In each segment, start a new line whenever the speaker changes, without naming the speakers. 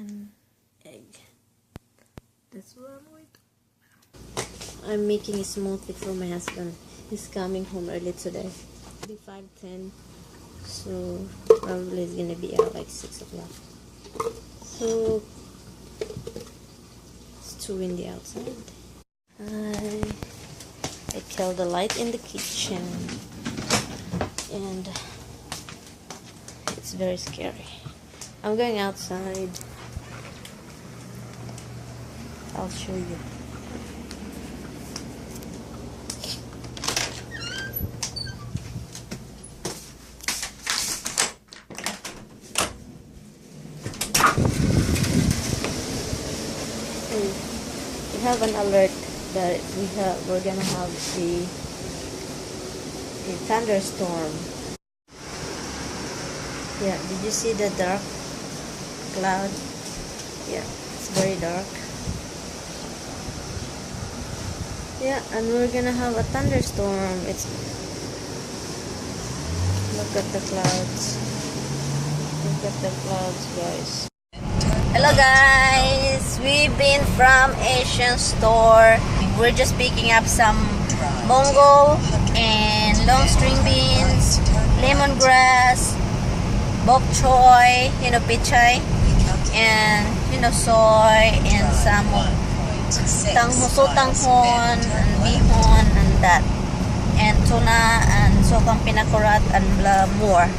and egg. That's what I'm going to. I'm making a smoothie for my husband. He's coming home early today. It'll be 5:10, so probably it's gonna be out like 6 o'clock. So it's too windy outside. I killed the light in the kitchen, and it's very scary. I'm going outside. I'll show you. We have an alert that we're gonna have a thunderstorm. Yeah, did you see the dark cloud? Yeah, it's very dark. Yeah, and we're gonna have a thunderstorm. Look at the clouds. Look at the clouds, guys. Hello guys, we've been from Asian store. We're just picking up some mongo and long string beans, lemongrass, bok choy, pichay, and soy, and some tanghon and bihon and that, and tuna and sokang pinakurat and blah more.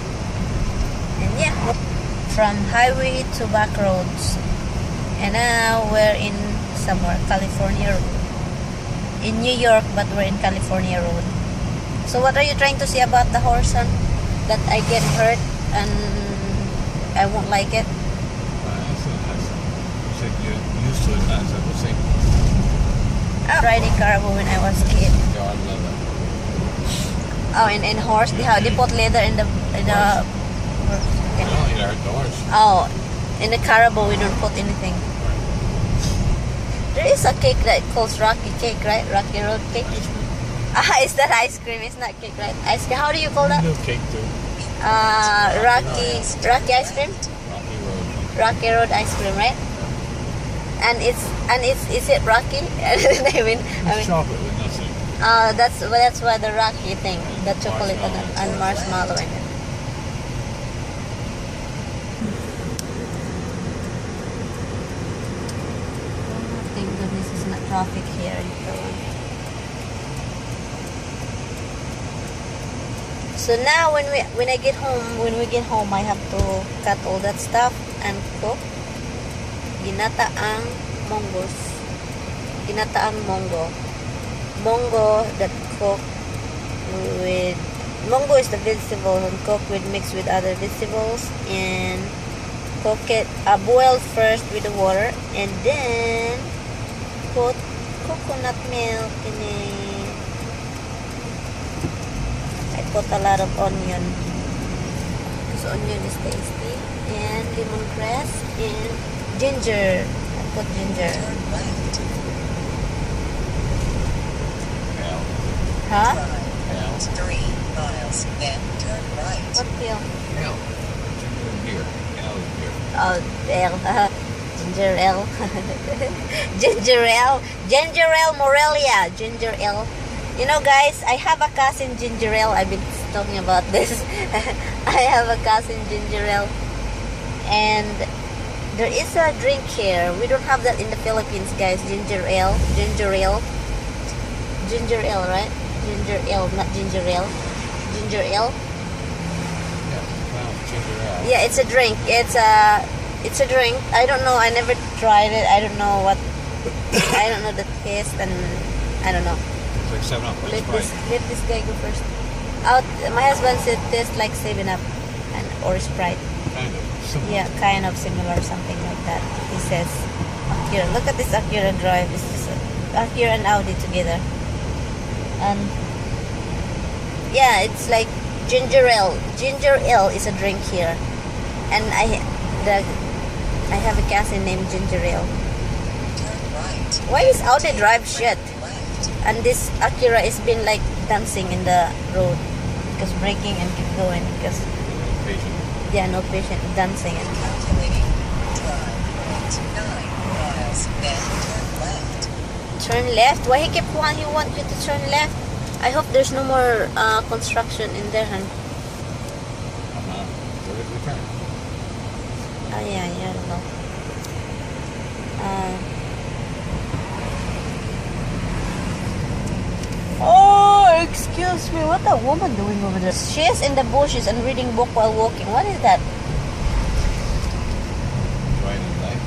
And yeah, from highway to back roads. And now we're in somewhere, California, in New York, but we're in California road. So what are you trying to say about the horse, son? That I get hurt and I won't like it?
You said you're used to it, as I was saying.
I riding carabao when I was a kid.
Yeah, I love it.
Oh, and horse, they put leather in the
No, you hurt the horse.
Oh, in the carabao we don't put anything. There is a cake that calls Rocky cake, right? Rocky Road cake. Is that ice cream? It's not cake, right? Ice cream. How do you call that?
No cake too.
Rocky ice cream.
Rocky Road.
Rocky Road ice cream, right? And is it Rocky? I mean,
Chocolate with nothing.
that's why the Rocky thing, the chocolate and marshmallow in it. Thank goodness it's not traffic here in Peru. So now when we get home, I have to cut all that stuff and cook ginataang mongo that cook with mongo is the vegetable and cook with mixed with other vegetables, and cook it boil first with the water, and then put coconut milk in it. I put a lot of onion because onion is tasty, and lemongrass and ginger. I put ginger. Huh?
3 miles, then turn right.
What pill?
Hell. Here. Hell here.
Oh, L. Ginger ale. Ginger ale. Ginger ale Morelia. Ginger ale. You know, guys, I have a cousin ginger ale. I've been talking about this. I have a cousin ginger ale. And there is a drink here. We don't have that in the Philippines, guys. Ginger ale. Ginger ale. Ginger ale, right? Ginger ale, not ginger ale. Ginger ale.
Yeah, well, ginger ale.
Yeah, it's a drink. It's a drink. I don't know. I never tried it. I don't know what. I don't know the taste, and I don't know.
It's like 7 Up.
Let this guy go first. My husband said tastes like 7-Up or Sprite.
Kind of similar.
Yeah, kind of similar, something like that. He says. Acura. Look at this Acura drive. It's just Acura and Audi together. And yeah, it's like ginger ale. Ginger ale is a drink here, and I have a cousin named Ginger Ale.
Turn right.
Why is Audi drive shit? And this Acura has been like dancing in the road because braking and keep going because
Patient.
yeah, no patient dancing and
Calculating. Drive.
Turn left. Why he want you to turn left? I hope there's no more construction in there, hun.
Where did we turn?
Oh yeah, I don't know. Oh, excuse me. What that woman doing over there? She is in the bushes and reading book while walking. What is that?
Right in the light.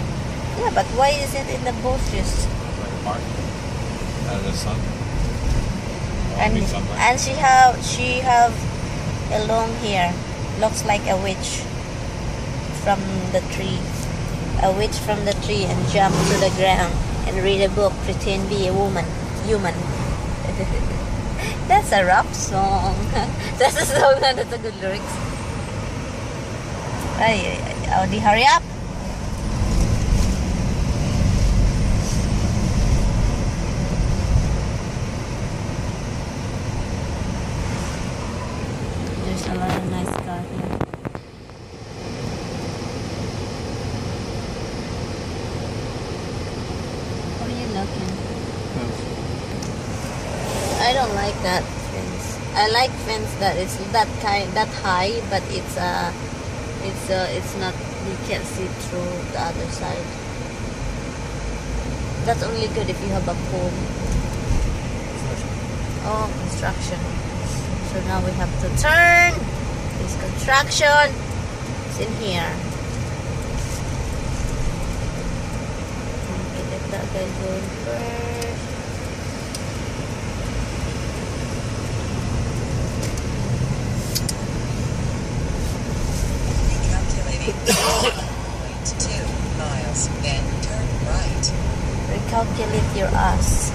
Yeah, but why is it in the bushes?
Right apart. Out of the sun.
And she have a long hair. Looks like a witch from the tree. A witch from the tree and jump to the ground and read a book, pretend be a woman, human. That's a rap song. That's a song na that's a good lyrics. Ay, Audi, hurry up. There's a lot of nice car here. What are you looking? I don't like that fence. I like fence that is that high, but it's not, you can't see through the other side. That's only good if you have a pool. Oh, construction. So now we have to turn. This construction. It's in here. Okay, let that guy go in first.
.2 miles, then turn right.
Recalculate your ass.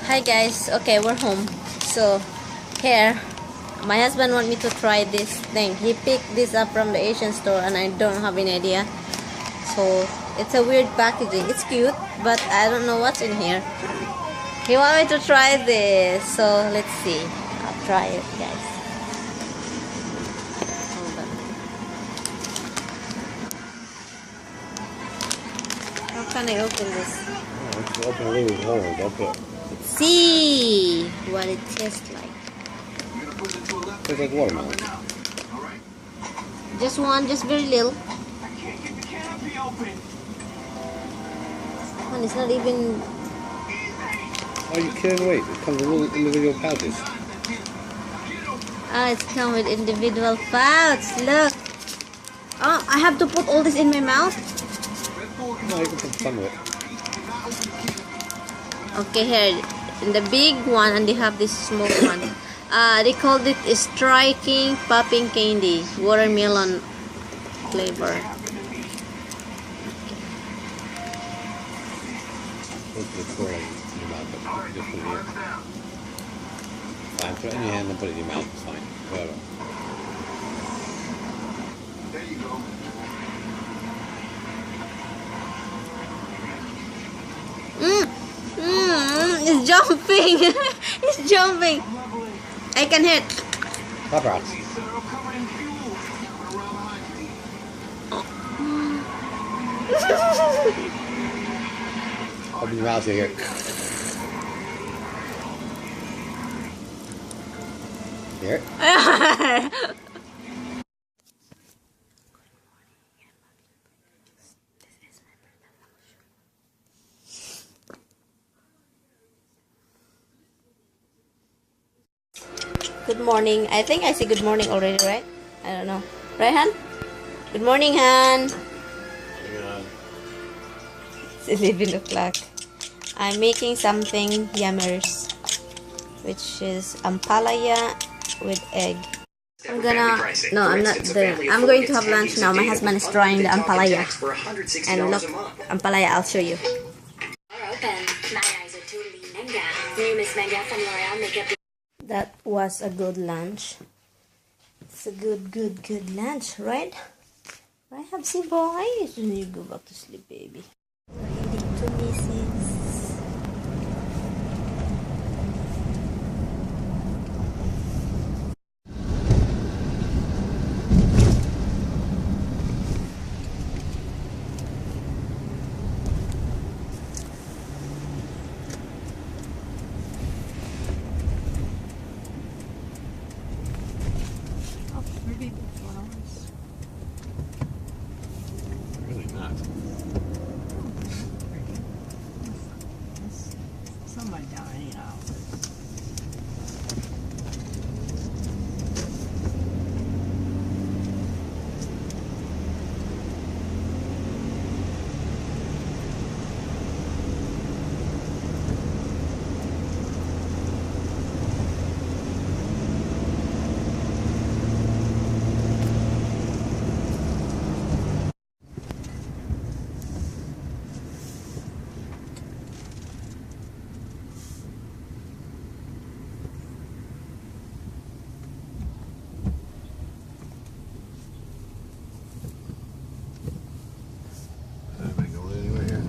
Hi guys, okay, we're home. So here my husband want me to try this thing. He picked this up from the Asian store and I don't have any idea. So it's a weird packaging. It's cute, but I don't know what's in here. He want me to try this, so let's see. I'll try it, guys. Hold on. How can I open this?
Let's open a little hole. That's it.
See what it tastes like.
Tastes like watermelon.
Just one, just very little. And it's not even.
Are you kidding? Wait, it comes in little individual pouches.
Ah, it's come with individual pouch. Look. Oh, I have to put all this in my mouth?
No, you can put some of it.
Okay, here. In the big one, and they have this small one. They called it striking popping candy. Watermelon flavor.
Put the twirl in your mouth, but just put it here. Fine, throw it in your hand and put it in your mouth. It's fine. Whatever.
It's jumping. It's jumping. I can hear it.
Pop rocks. Open your mouth here. Hear it?
Good morning. I think I see good morning already, right? I don't know. Right, Han? Good morning, Han. It's 11 o'clock. I'm making something yummers, which is ampalaya with egg. I'm not there. I'm going to have lunch now. My husband is trying the ampalaya. And look, ampalaya, I'll show you. That was a good lunch. It's a good lunch, right? Right, Habsi boy? You go back to sleep, baby. We're heading to Mrs.
Really not.
Somebody down anyhow.
Anybody going anywhere here?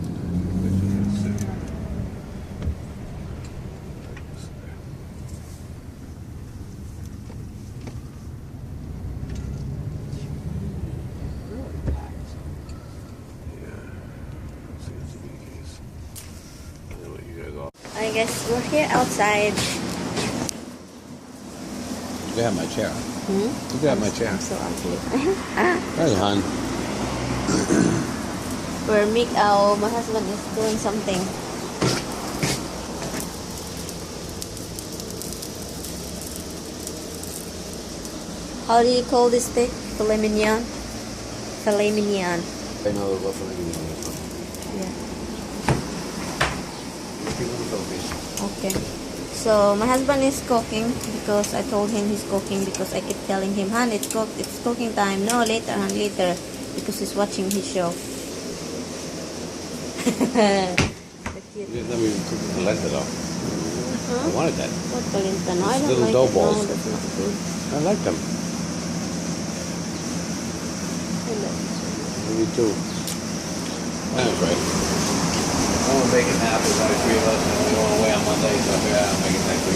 I guess we're here outside.
You have my chair.
Hmm?
You have my chair.
I'm so ugly.
There's Han.
Where my husband is doing something. How do you call this steak? Filet mignon? Filet mignon.
I know what for you.
Yeah.
People in the Philippines.
Okay. So my husband is cooking because I told him he's cooking because I keep telling him, Han, it's cooking time. No, later, Han, later. Because he's watching his show. So cute.
You didn't let me cook the polenta though.
Huh?
I wanted that.
What polenta? No, I don't
Little
like
dough
it.
balls.
No, that's not good.
I like them.
I love it.
Me too. That's right. I want to make it happen. There's only 3 of us, and we're going away on Monday, so I figured I'll make it next week.